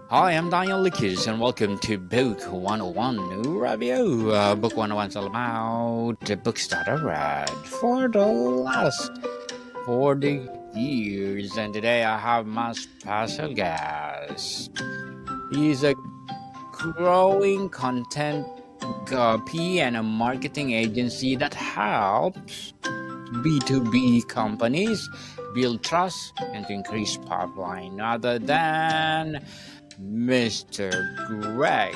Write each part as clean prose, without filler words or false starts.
Hi, I'm Daniel Lucas, and welcome to Book 101 New Review. Book 101 is all about the books that I read for the last 40 years. And today I have my special guest. He's a growing content copy and a marketing agency that helps B2B companies build trust and to increase pipeline other than Mr. Greg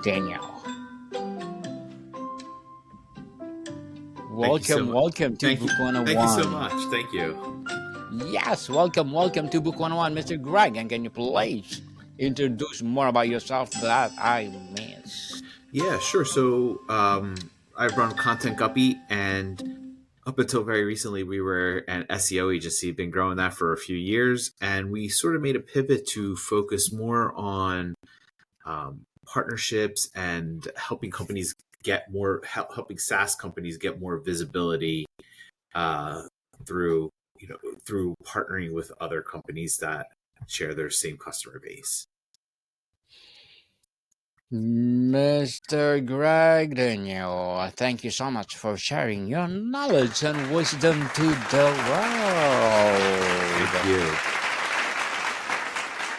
Digneo. Thank you so much. Welcome to Thank you. Book Thank you so 101. much. Thank you. Yes, welcome to Book 101, Mr. Greg. And can you please introduce more about yourself that I missed? Yeah, sure. So I run Content Guppy, and up until very recently, we were an SEO agency. Been growing that for a few years, and we sort of made a pivot to focus more on partnerships and helping companies get more, helping SaaS companies get more visibility through through partnering with other companies that share their same customer base. Mr. Greg Digneo, thank you so much for sharing your knowledge and wisdom to the Thank world. you.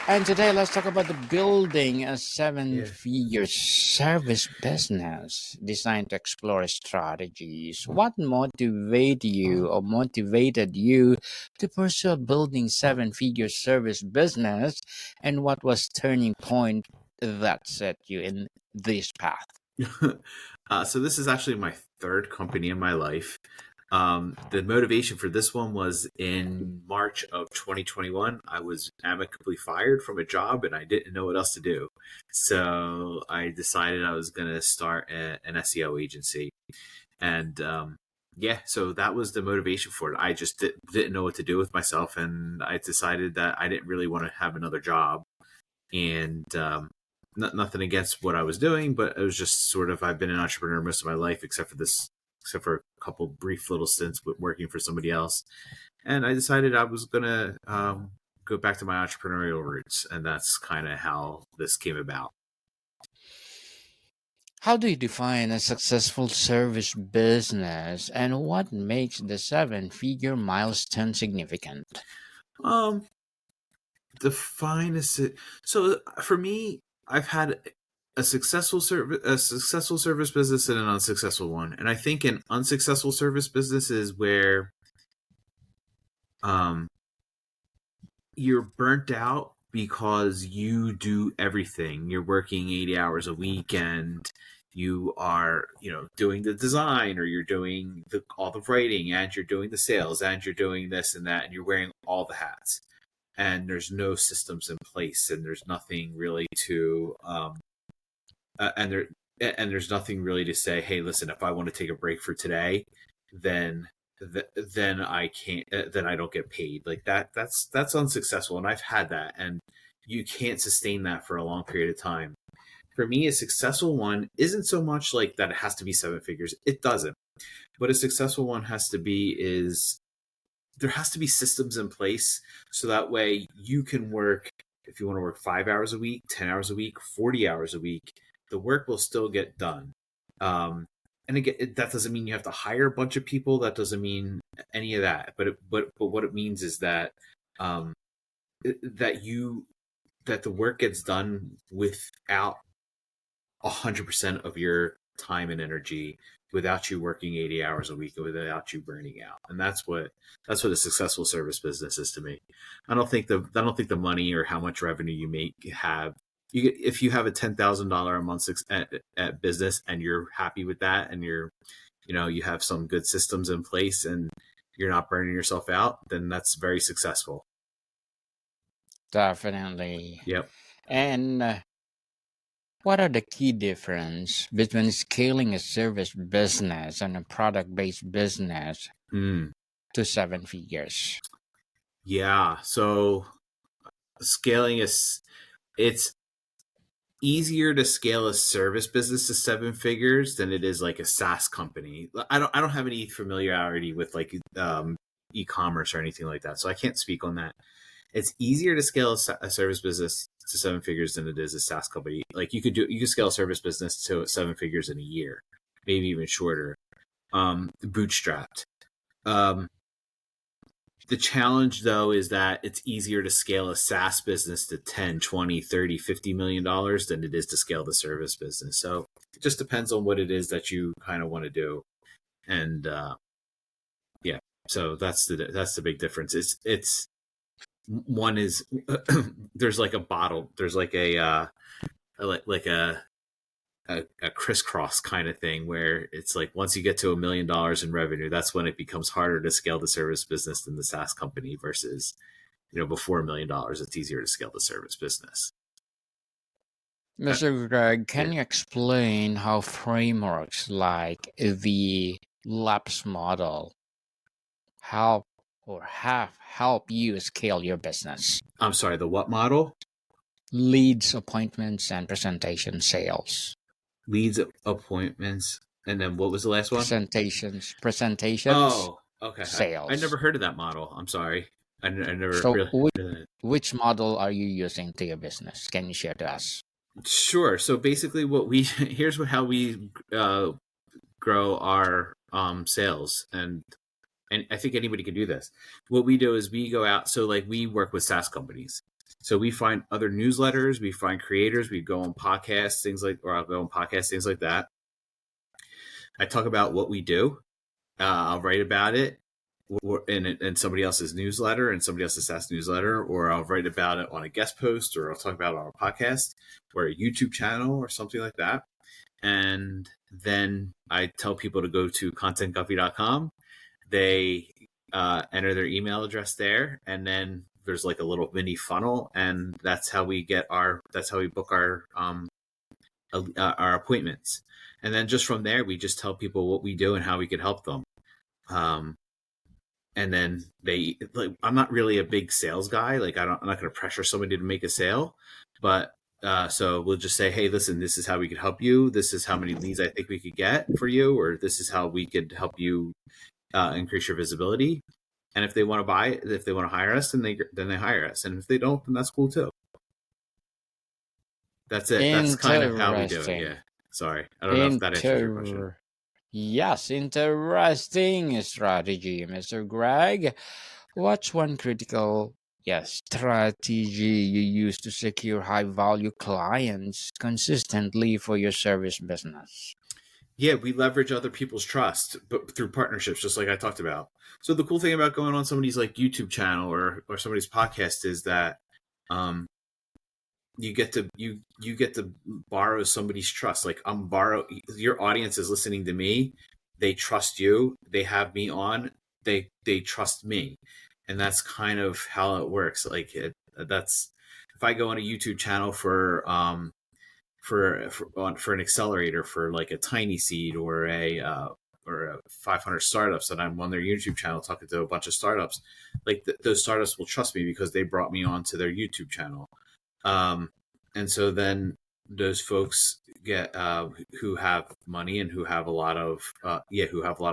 And today, let's talk about the building a Yeah. seven-figure service business designed to explore strategies. What motivated you or motivated you to pursue building seven-figure service business, and what was turning point that set you in this path? So this is actually my third company in my life. The motivation for this one was in March of 2021. I was amicably fired from a job and I didn't know what else to do. So I decided I was going to start an SEO agency. And yeah, so that was the motivation for it. I just didn't know what to do with myself. And I decided that I didn't really want to have another job. And nothing against what I was doing, but it was just sort of, I've been an entrepreneur most of my life, except for a couple brief little stints with working for somebody else. And I decided I was going to go back to my entrepreneurial roots. And that's kind of how this came about. How do you define a successful service business, and what makes the seven-figure milestone significant? Um, define so for me, I've had a successful service business and an unsuccessful one. And I think an unsuccessful service business is where you're burnt out because you do everything. You're working 80 hours a week and you are, doing the design, or you're doing all the writing, and you're doing the sales, and you're doing this and that, and you're wearing all the hats. And there's no systems in place, and there's nothing really to and there's nothing really to say, hey, listen, if I want to take a break for today, then then I can't, then I don't get paid. Like that's unsuccessful. And I've had that, and you can't sustain that for a long period of time. For me, a successful one isn't so much like that it has to be seven figures. It doesn't. What a successful one has to be is there has to be systems in place, so that way you can work, if you want to work 5 hours a week, 10 hours a week, 40 hours a week, the work will still get done. And again, that doesn't mean you have to hire a bunch of people. That doesn't mean any of that. But what it means is that that the work gets done without 100% of your time and energy, without you working 80 hours a week, and without you burning out. And that's what a successful service business is to me. I don't think the money or how much revenue you have. If you have a $10,000 a month at business and you're happy with that, and you have some good systems in place and you're not burning yourself out, then that's very successful. Definitely. Yep. And what are the key difference between scaling a service business and a product-based business to seven figures? Yeah. So scaling it's easier to scale a service business to seven figures than it is like a SaaS company. I don't have any familiarity with like e-commerce or anything like that, so I can't speak on that. it's easier to scale a service business to 7 figures than it is a SaaS company. Like you could scale a service business to 7 figures in a year, maybe even shorter, bootstrapped. The challenge though is that it's easier to scale a SaaS business to 10, 20, 30, $50 million than it is to scale the service business. So it just depends on what it is that you kind of want to do. And yeah, so that's the big difference. It's one is there's like a bottle, there's like a crisscross kind of thing where it's like once you get to $1 million in revenue, that's when it becomes harder to scale the service business than the SaaS company versus, before $1 million, it's easier to scale the service business. Mr. Greg, can you explain how frameworks like the LAPS model have helped you scale your business? I'm sorry, the what model? Leads, appointments, and presentation sales. Leads, appointments, and then what was the last one? Presentations. Oh, okay. Sales. I never heard of that model. I'm sorry. I never So really. Which model are you using to your business? Can you share to us? Sure. So basically, here's how we grow our sales, and I think anybody can do this. What we do is we go out. So like we work with SaaS companies. So we find other newsletters, we find creators, we go on podcasts, I'll go on podcasts, things like that. I talk about what we do. I'll write about it in somebody else's newsletter and somebody else's SaaS newsletter, or I'll write about it on a guest post, or I'll talk about it on a podcast or a YouTube channel or something like that. And then I tell people to go to contentguffy.com. They enter their email address there, and then there's like a little mini funnel, and that's how we book our appointments. And then just from there, we just tell people what we do and how we could help them. And then I'm not really a big sales guy. Like I'm not going to pressure somebody to make a sale, but so we'll just say, hey, listen, this is how we could help you. This is how many leads I think we could get for you, or this is how we could help you increase your visibility. And if they want to hire us, then they hire us. And if they don't, then that's cool too. That's it. That's kind of how we do it. Yeah. Sorry. I don't know if that answers your question. Yes, interesting strategy, Mr. Greg. What's one critical strategy you use to secure high-value clients consistently for your service business? Yeah, we leverage other people's trust, but through partnerships, just like I talked about. So the cool thing about going on somebody's like YouTube channel or somebody's podcast is that you get to borrow somebody's trust. Like your audience is listening to me. They trust you. They have me on. They trust me, and that's kind of how it works. Like that's if I go on a YouTube channel for an accelerator for like a tiny seed or a 500 startups, and I'm on their YouTube channel talking to a bunch of startups, like those startups will trust me because they brought me onto their YouTube channel. And so then those folks get who have money and who have a lot of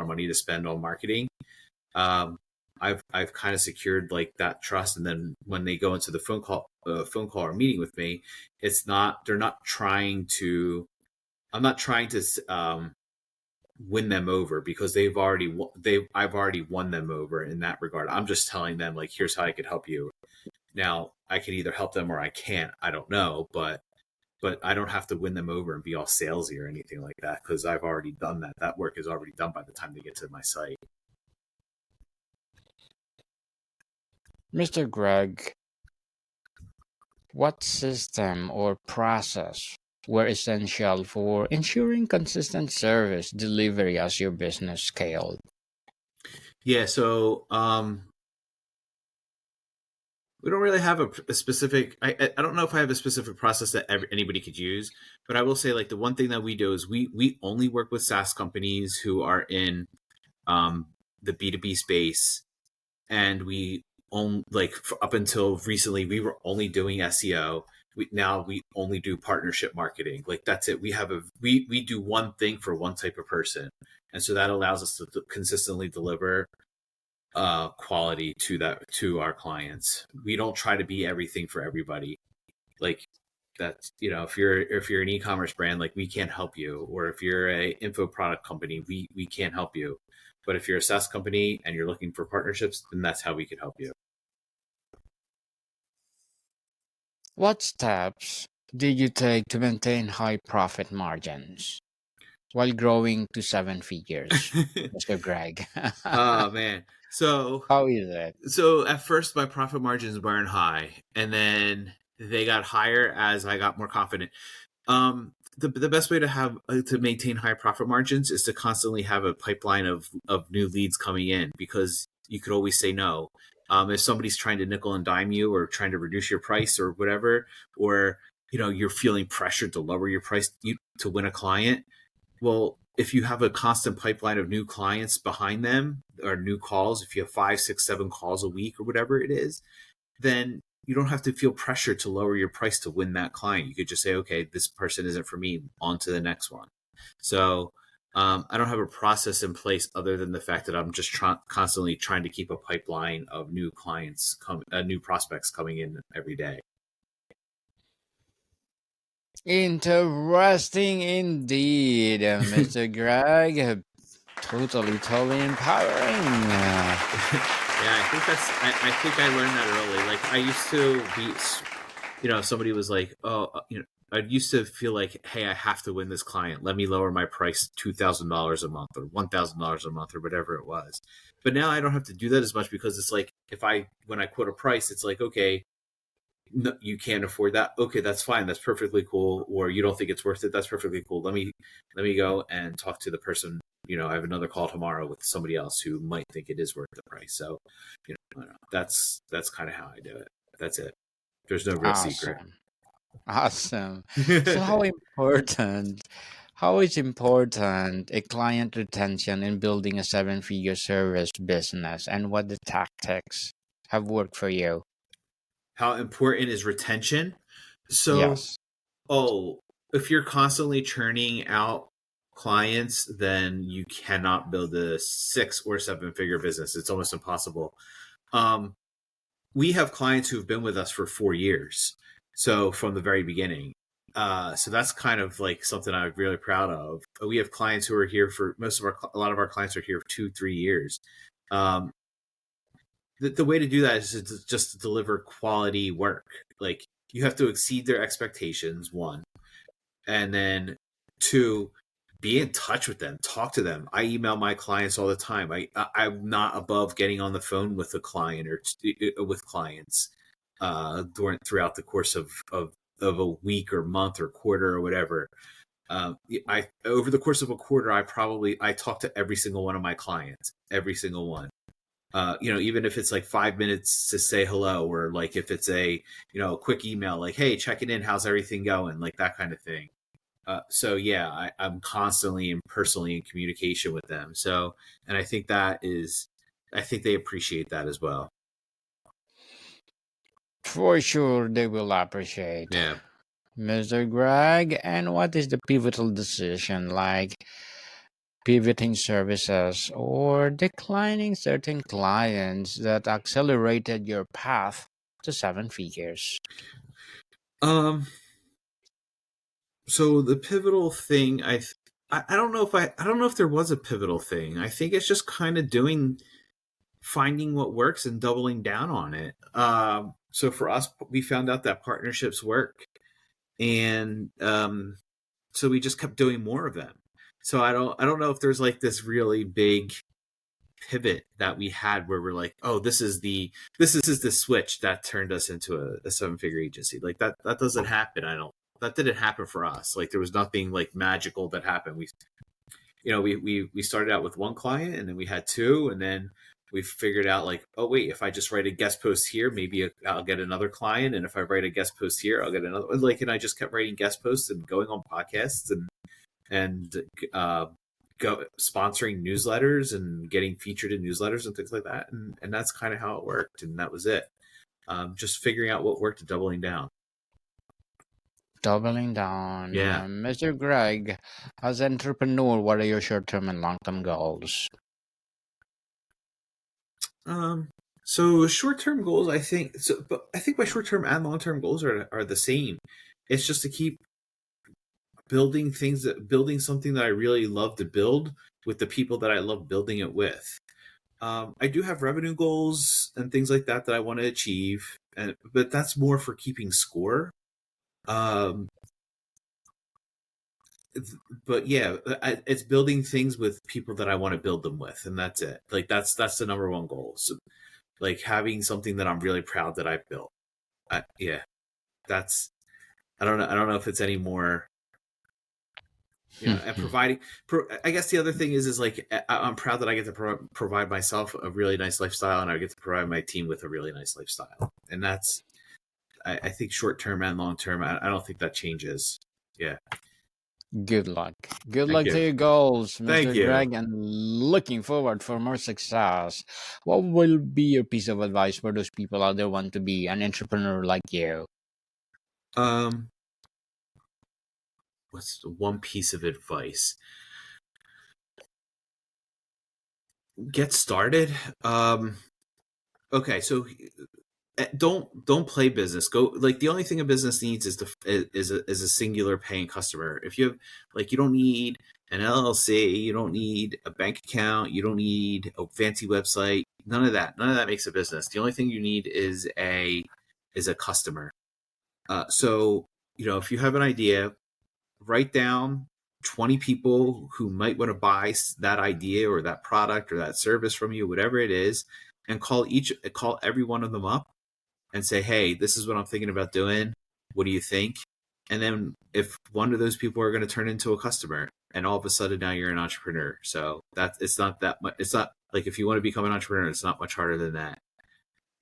money to spend on marketing. I've kind of secured like that trust, and then when they go into the phone call or meeting with me, I'm not trying to win them over because I've already won them over in that regard. I'm just telling them like, here's how I could help you. Now I can either help them or I can't. I don't know, but I don't have to win them over and be all salesy or anything like that because I've already done that. That work is already done by the time they get to my site. Mr. Greg, what system or process were essential for ensuring consistent service delivery as your business scaled? Yeah, so we don't really have a specific. I don't know if I have a specific process that anybody could use, but I will say like the one thing that we do is we only work with SaaS companies who are in the B2B space, and we up until recently we were only doing SEO. Now we only do partnership marketing. Like that's it. We do one thing for one type of person, and so that allows us to consistently deliver quality to our clients. We don't try to be everything for everybody. Like that's, if you're an e-commerce brand, like we can't help you, or if you're a info product company, we can't help you. But if you're a SaaS company and you're looking for partnerships, then that's how we could help you. What steps did you take to maintain high profit margins while growing to seven figures, Mr. Greg? Oh man. So How is it? so at first my profit margins weren't high, and then they got higher as I got more confident. The best way to have to maintain high profit margins is to constantly have a pipeline of new leads coming in, because you could always say no. If somebody's trying to nickel and dime you, or trying to reduce your price or whatever, or you're feeling pressured to lower your price to win a client, well, if you have a constant pipeline of new clients behind them, or new calls, if you have 5, 6, 7 calls a week or whatever it is, then you don't have to feel pressure to lower your price to win that client. You could just say, okay, this person isn't for me, on to the next one. So I don't have a process in place other than the fact that I'm just constantly trying to keep a pipeline of new clients, new prospects coming in every day. Interesting indeed, Mr. Greg. Totally empowering. Yeah, I think I learned that early. Like I used to be, somebody was like, oh, I used to feel like, hey, I have to win this client. Let me lower my price $2,000 a month, or $1,000 a month, or whatever it was. But now I don't have to do that as much, because it's like, when I quote a price, it's like, okay, no, you can't afford that. Okay, that's fine. That's perfectly cool. Or you don't think it's worth it. That's perfectly cool. Let me go and talk to the person. I have another call tomorrow with somebody else who might think it is worth the price. So, that's kind of how I do it. That's it. There's no real secret. Awesome. So how is important a client retention in building a seven-figure service business, and what the tactics have worked for you? How important is retention? So, Yes. if you're constantly churning out clients, then you cannot build a 6 or 7-figure business. It's almost impossible. We have clients who've been with us for 4 years, so from the very beginning. So that's kind of like something I'm really proud of. We have clients who are here for a lot of our clients are here for 2-3 years. The way to do that is just to deliver quality work. Like, you have to exceed their expectations, one, and then two, be in touch with them, talk to them. I email my clients all the time. I'm not above getting on the phone with a client, or with clients throughout the course of a week or month or quarter or whatever. I over the course of a quarter, I talk to every single one of my clients, every single one. Even if it's like 5 minutes to say hello, or like if it's a quick email, like, hey, checking in, how's everything going, like that kind of thing. So yeah, I'm constantly and personally in communication with them. So, and I think they appreciate that as well. For sure, they will appreciate. Yeah. Mr. Greg, and what is the pivotal decision, like pivoting services or declining certain clients, that accelerated your path to seven figures? Um. So the pivotal thing, I don't know if there was a pivotal thing. I think it's just kind of finding what works and doubling down on it. So for us, we found out that partnerships work, and so we just kept doing more of them. So I don't know if there's like this really big pivot that we had where we're like, oh, this is the switch that turned us into a 7-figure agency. Like that doesn't happen. That didn't happen for us. Like there was nothing like magical that happened. We started out with one client, and then we had 2, and then we figured out like, oh wait, if I just write a guest post here, maybe I'll get another client, and if I write a guest post here, I'll get another. Like, and I just kept writing guest posts and going on podcasts and sponsoring newsletters and getting featured in newsletters and things like that, and that's kind of how it worked, and that was it. Just figuring out what worked and doubling down. Doubling down. Yeah. Mr. Greg, as an entrepreneur, what are your short-term and long-term goals? So short-term goals, I think. But I think my short-term and long-term goals are the same. It's just to keep building something that I really love to build with the people that I love building it with. I do have revenue goals and things like that that I want to achieve, but that's more for keeping score. Um, but yeah, it's building things with people that I want to build them with, and that's it. Like that's the number one goal. So, like having something that I'm really proud that I built. Yeah, that's I don't know. I don't know if it's any more. And providing. I guess the other thing is like I'm proud that I get to provide myself a really nice lifestyle, and I get to provide my team with a really nice lifestyle, and that's I think short term and long term. I don't think that changes. Yeah. Good luck. Good Thank luck to you. your goals, Thank Mr. you. Greg, and looking forward for more success. What will be your piece of advice for those people out there want to be an entrepreneur like you? Um, what's one piece of advice? Get started. Okay, so don't play business. Go like the only thing a business needs is a singular paying customer. If you have like you don't need an LLC, you don't need a bank account, you don't need a fancy website. None of that. None of that makes a business. The only thing you need is a customer. So if you have an idea, write down 20 people who might want to buy that idea or that product or that service from you, whatever it is, and call every one of them up and say, hey, this is what I'm thinking about doing. What do you think? And then if one of those people are going to turn into a customer, and all of a sudden now you're an entrepreneur. So that it's not that much. It's not like if you want to become an entrepreneur, it's not much harder than that.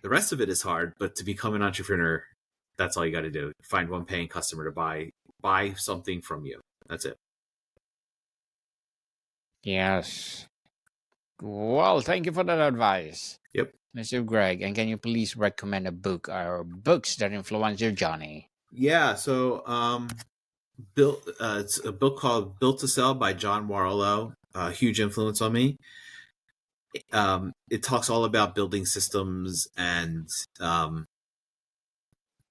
The rest of it is hard, but to become an entrepreneur, that's all you got to do. Find one paying customer to buy something from you. That's it. Yes. Well, thank you for that advice, Yep. Mr. Greg. And can you please recommend a book or books that influence your journey? Yeah. So, built. It's a book called "Built to Sell" by John Warlow. Huge influence on me. It talks all about building systems, and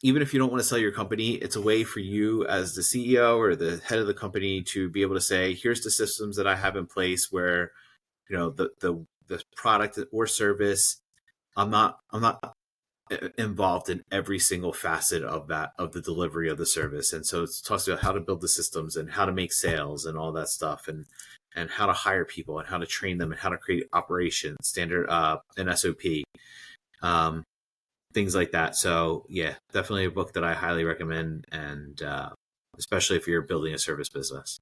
even if you don't want to sell your company, it's a way for you as the CEO or the head of the company to be able to say, "Here's the systems that I have in place where the product or service. I'm not involved in every single facet of the delivery of the service, and so it talks about how to build the systems and how to make sales and all that stuff, and how to hire people and how to train them and how to create operations standard and SOP, um, things like that. So yeah, definitely a book that I highly recommend, and especially if you're building a service business.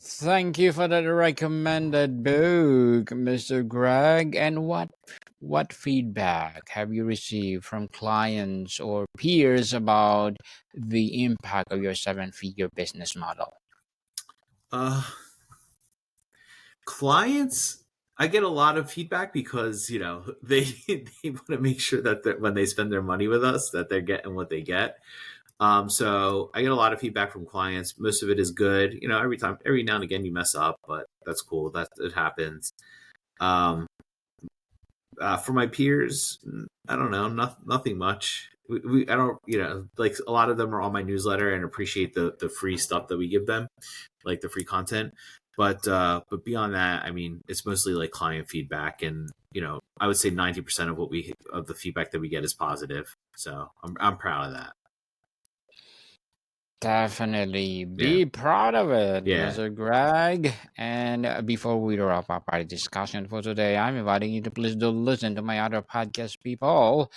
Thank you for that recommended book, Mr. Greg. And what feedback have you received from clients or peers about the impact of your seven-figure business model? uh Clients, I get a lot of feedback because they they want to make sure that when they spend their money with us that they're getting what they get. So I get a lot of feedback from clients. Most of it is good. Every now and again you mess up, but that's cool. That it happens. Um, for my peers, I don't know, nothing much. I don't, like a lot of them are on my newsletter and appreciate the free stuff that we give them, like the free content. But beyond that, I mean, it's mostly like client feedback, and I would say 90% of the feedback that we get is positive. So I'm proud of that. Definitely Yeah, be proud of it, yeah. Mr. Greg. And before we wrap up our discussion for today, I'm inviting you to please do listen to my other podcast, people.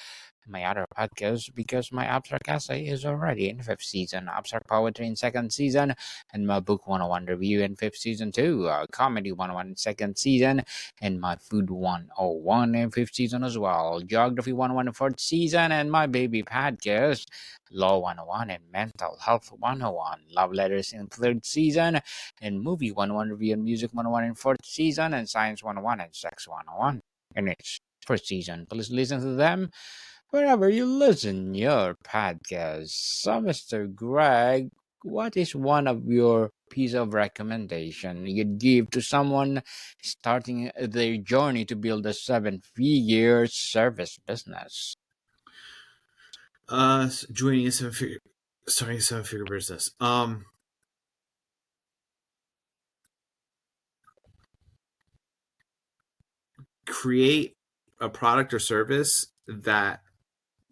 My other podcast, because my abstract essay is already in fifth season, abstract poetry in second season, and my book 101 review in fifth season too, comedy 101 in second season, and my food 101 in fifth season as well, geography 101 in fourth season, and my baby podcast law 101 and mental health 101, love letters in third season, and movie 101 review and music 101 in fourth season, and science 101 and sex 101 in its first season. Please listen to them wherever you listen your podcast. So, Mr. Greg, what is one of your piece of recommendation you'd give to someone starting their journey to build a 7-figure service business? Joining a starting a 7-figure business. Create a product or service that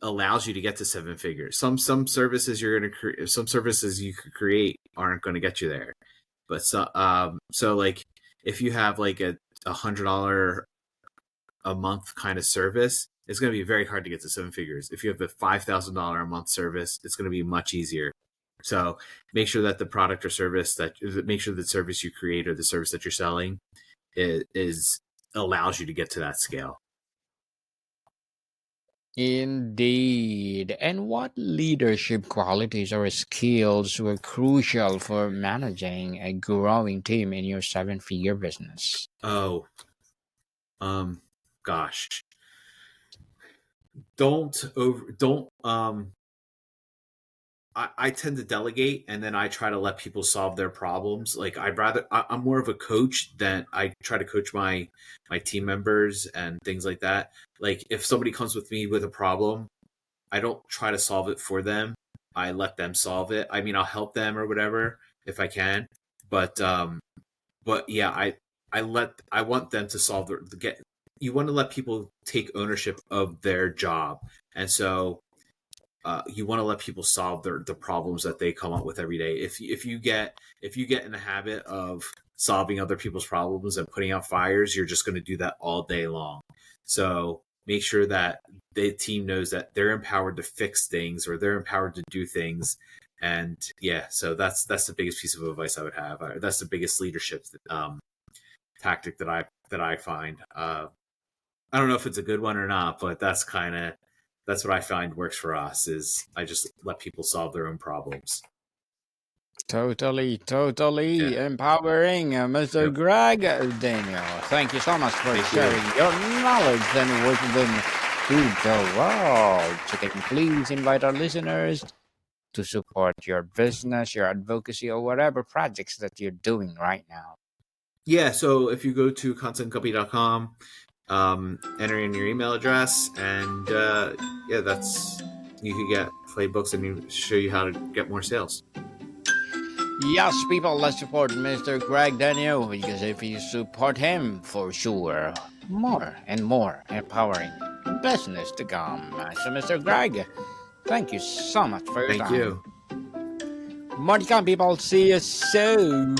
allows you to get to 7 figures. Some services you're going to create, some services you could create aren't going to get you there. But so like if you have like a $100 a month kind of service, it's going to be very hard to get to 7 figures. If you have a $5,000 a month service, it's going to be much easier. So make sure that the product or service make sure the service you create or the service that you're selling is allows you to get to that scale. Indeed. And what leadership qualities or skills were crucial for managing a growing team in your 7-figure business? Oh, gosh. Don't I tend to delegate, and then I try to let people solve their problems. Like I'm more of a coach than I try to coach my team members and things like that. Like if somebody comes with me with a problem, I don't try to solve it for them. I let them solve it. I mean, I'll help them or whatever if I can, but yeah, I want them to solve you want to let people take ownership of their job, and so you want to let people solve the problems that they come up with every day. If you get in the habit of solving other people's problems and putting out fires, you're just going to do that all day long. So make sure that the team knows that they're empowered to fix things or they're empowered to do things. And yeah, so that's the biggest piece of advice I would have. That's the biggest leadership tactic that I find. I don't know if it's a good one or not, but that's what I find works for us. Is I just let people solve their own problems. Totally empowering, Mr. Yep. Greg Digneo. Thank you so much for sharing your knowledge and wisdom to the world. So can you please invite our listeners to support your business, your advocacy, or whatever projects that you're doing right now? Yeah, so if you go to contentcompany.com, enter in your email address, and yeah, you can get playbooks and show you how to get more sales. Yes, people, let's support Mr. Greg Digneo, because if you support him, for sure, more and more empowering business to come. So, Mr. Greg, thank you so much for your time. Thank you. More to come, people. See you soon.